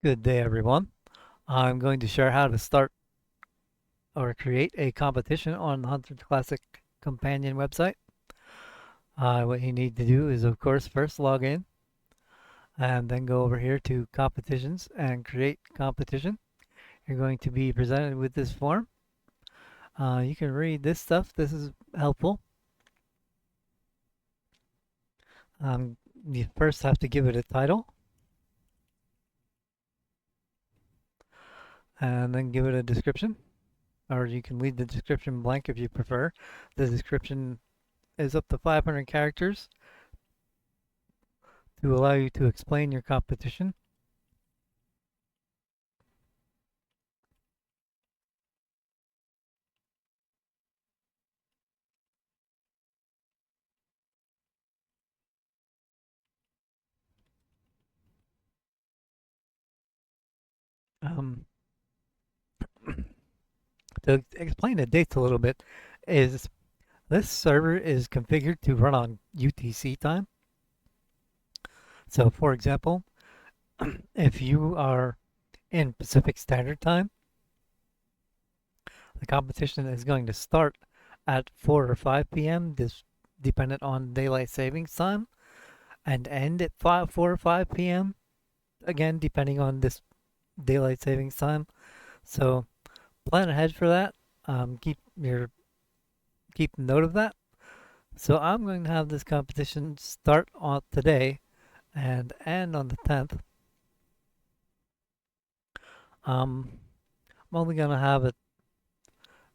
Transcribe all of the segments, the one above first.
Good day, everyone. I'm going to share how to start or create a competition on the Hunter Classic companion website. What you need to do is, of course, first log in and then go over here to competitions and create competition. You're going to be presented with this form. You can read this stuff. This is helpful. You first have to give it a title and then give it a description, or you can leave the description blank if you prefer. The description is up to 500 characters to allow you to explain your competition. Um, to explain the dates a little bit, is this server is configured to run on UTC time. So, for example, if you are in Pacific Standard Time, the competition is going to start at 4 or 5 p.m., this dependent on daylight savings time, and end at 4 or 5 p.m., again, depending on this daylight savings time. So, plan ahead for that. Keep note of that. So I'm going to have this competition start on today and end on the 10th. I'm only going to have it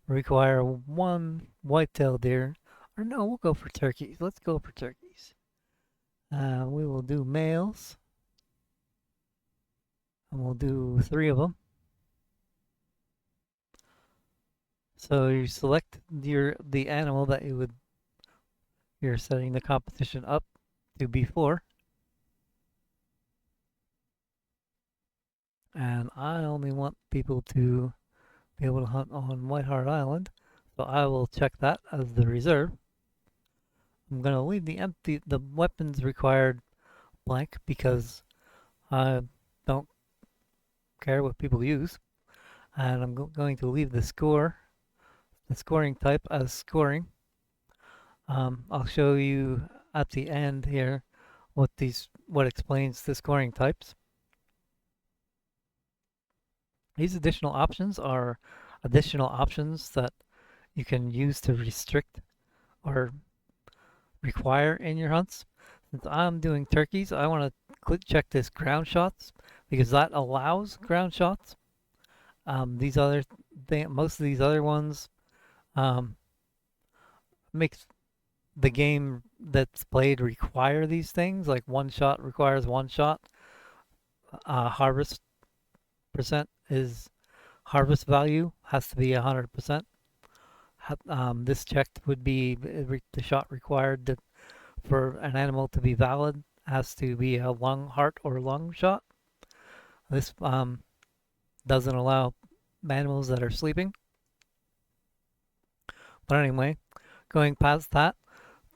require one whitetail deer. Or no, we'll go for turkeys. Let's go for turkeys. We will do males, and we'll do 3 of them. So you select the animal that you're setting the competition up to be for. And I only want people to be able to hunt on White Hart Island, so I will check that as the reserve. I'm going to leave the weapons required blank because I don't care what people use. And I'm going to leave the scoring type as scoring. I'll show you at the end here what explains the scoring types. These additional options are additional options that you can use to restrict or require in your hunts. Since I'm doing turkeys, I want to check this ground shots because that allows ground shots. These other most of these other ones um, makes the game that's played require these things. Like one shot requires one shot. Harvest percent is harvest value has to be 100%. This checked would be the shot required for an animal to be valid has to be a lung, heart, or lung shot. This doesn't allow animals that are sleeping. But anyway, going past that,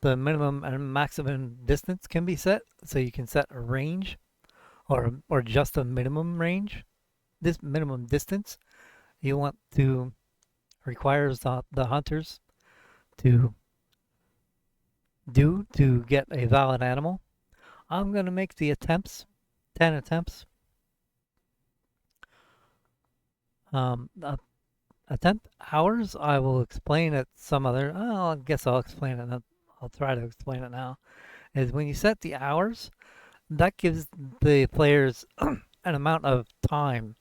the minimum and maximum distance can be set. So you can set a range or just a minimum range. This minimum distance you want to requires the hunters to do to get a valid animal. I'm going to make the attempts, 10 attempts. Attempt hours, I will explain it some other, I guess I'll explain it. I'll try to explain it now. Is when you set the hours, that gives the players an amount of time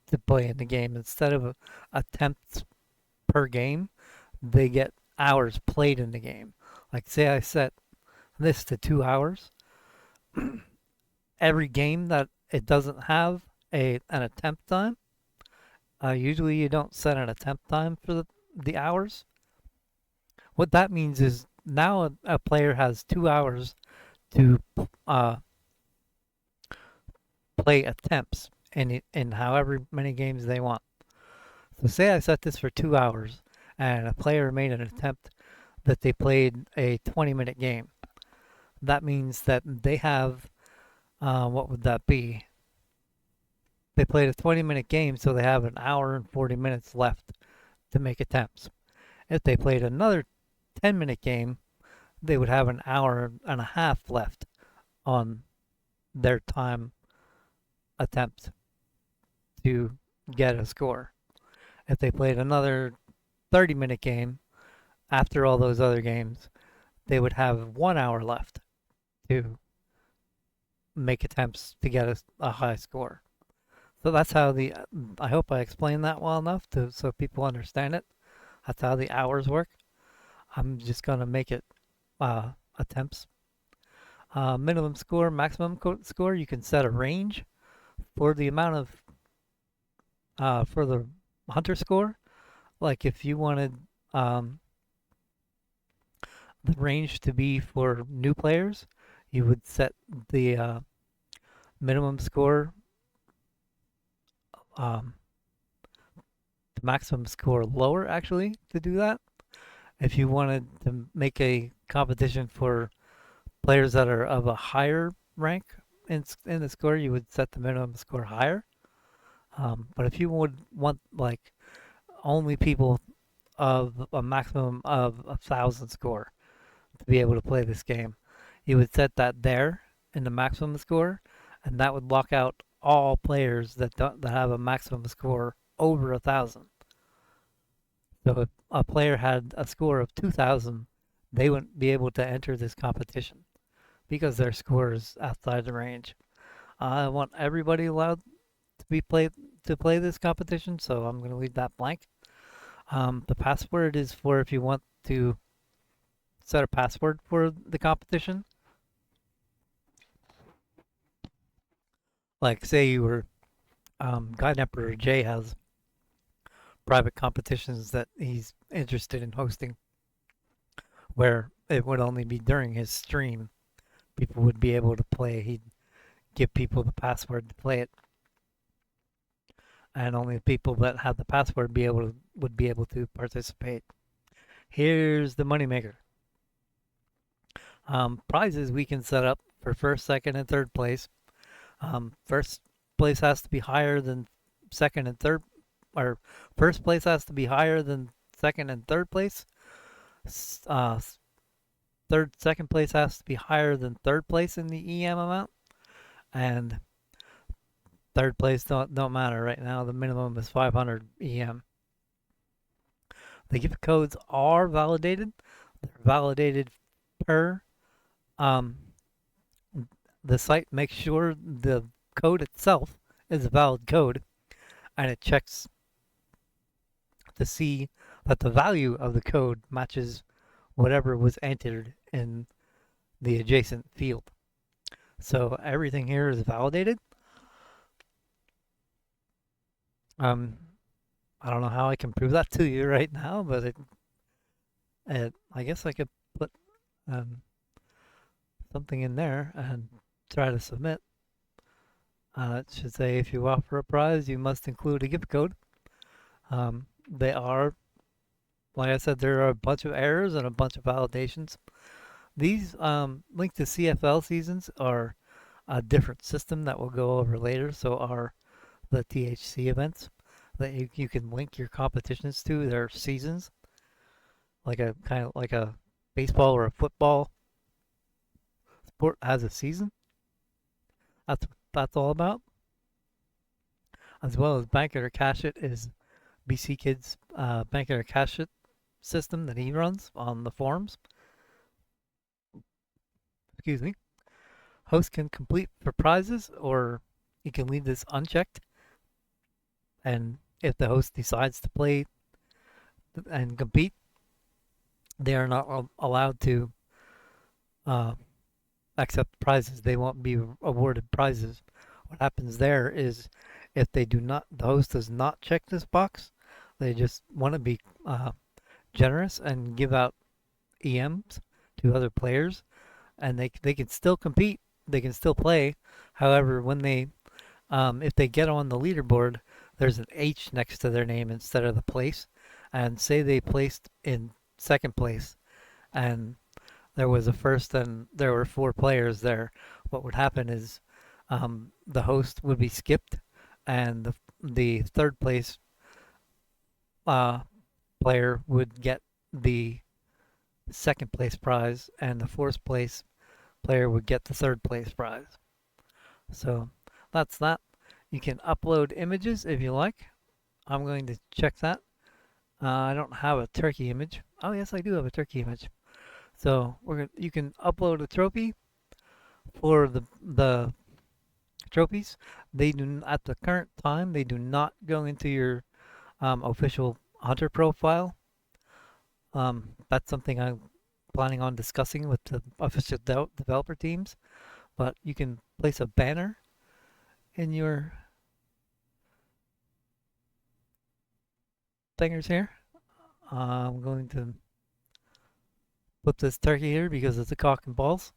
to play in the game. Instead of attempts per game, they get hours played in the game. Like, say I set this to 2 hours. Every game that it doesn't have an attempt time, usually you don't set an attempt time for the hours. What that means is now a player has 2 hours to uh, play attempts in however many games they want. So say I set this for 2 hours and a player made an attempt that they played a 20-minute game. That means that they have, what would that be? They played a 20-minute game, so they have an hour and 40 minutes left to make attempts. If they played another 10-minute game, they would have an hour and a half left on their time attempt to get a score. If they played another 30-minute game after all those other games, they would have 1 hour left to make attempts to get a high score. So that's how I hope I explained that well enough so people understand it. That's how the hours work. I'm just gonna make it attempts. Minimum score, maximum score. You can set a range for the amount of for the hunter score. Like if you wanted the range to be for new players, you would set the minimum score, the maximum score lower actually to do that. If you wanted to make a competition for players that are of a higher rank in the score, you would set the minimum score higher. But if you would want like only people of a maximum of 1,000 score to be able to play this game, you would set that there in the maximum score, and that would lock out all players that have a maximum score over 1,000. So if a player had a score of 2,000, they wouldn't be able to enter this competition because their score is outside the range. I want everybody allowed to play this competition, so I'm going to leave that blank. The password is for if you want to set a password for the competition. Like say you were Guide Emperor Jay has private competitions that he's interested in hosting, where it would only be during his stream people would be able to play. He'd give people the password to play it, and only the people that have the password would be able to participate. Here's the moneymaker. Prizes we can set up for first, second, and third place. First place has to be higher than second and third, or first place has to be higher than second and third place. Second place has to be higher than third place in the EM amount, and third place don't matter right now. The minimum is 500 EM. The gift codes are validated. They're validated per the site makes sure the code itself is a valid code, and it checks to see that the value of the code matches whatever was entered in the adjacent field. So everything here is validated. I don't know how I can prove that to you right now, but I guess I could put something in there and try to submit. It should say if you offer a prize, you must include a gift code. They are, like I said, there are a bunch of errors and a bunch of validations. These linked to CFL seasons are a different system that we'll go over later. So are the THC events that you can link your competitions to their seasons, like a kind of like a baseball or a football sport has a season. That's all about. As well as Bank It or Cash It is BC Kid's Bank It or Cash It system that he runs on the forums. Excuse me. Host can complete for prizes, or you can leave this unchecked. And if the host decides to play and compete, they are not allowed to accept prizes. They won't be awarded prizes. What happens there is if they do not, the host does not check this box, they just want to be generous and give out EMs to other players, and they can still compete, they can still play. However, when they if they get on the leaderboard, there's an H next to their name instead of the place, and say they placed in second place, and there was a first and there were 4 players there. What would happen is the host would be skipped, and the third place player would get the second place prize, and the fourth place player would get the third place prize. So that's that. You can upload images if you like. I'm going to check that. I don't have a turkey image. Oh yes, I do have a turkey image. So you can upload a trophy for the trophies. They do at the current time they do not go into your official hunter profile. That's something I'm planning on discussing with the official developer teams. But you can place a banner in your thingers here. I'm going to put this turkey here because it's a cock and balls.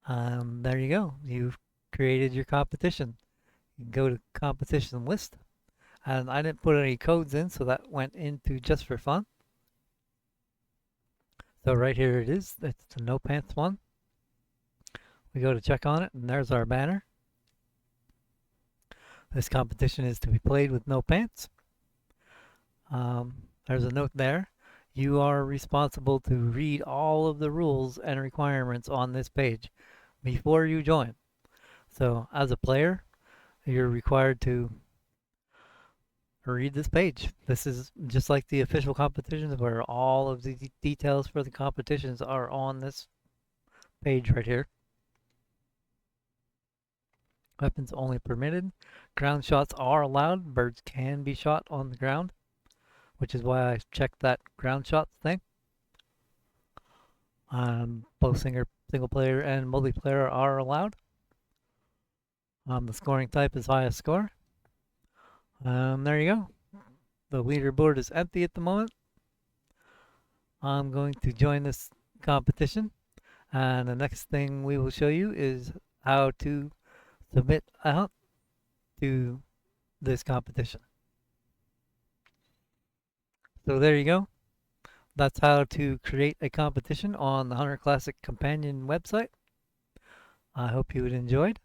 There you go. You've created your competition. You can go to competition list. And I didn't put any codes in, so that went into just for fun. So right here it is. It's the no pants one. We go to check on it, and there's our banner. This competition is to be played with no pants. There's a note there. You are responsible to read all of the rules and requirements on this page before you join. So as a player, you're required to read this page. This is just like the official competitions where all of the details for the competitions are on this page right here. Weapons only permitted. Ground shots are allowed. Birds can be shot on the ground, which is why I checked that ground shots thing. Both single player and multiplayer are allowed. The scoring type is highest score. There you go. The leaderboard is empty at the moment. I'm going to join this competition, and the next thing we will show you is how to submit a hunt to this competition. So there you go. That's how to create a competition on the Hunter Classic Companion website. I hope you enjoyed.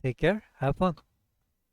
Take care. Have fun.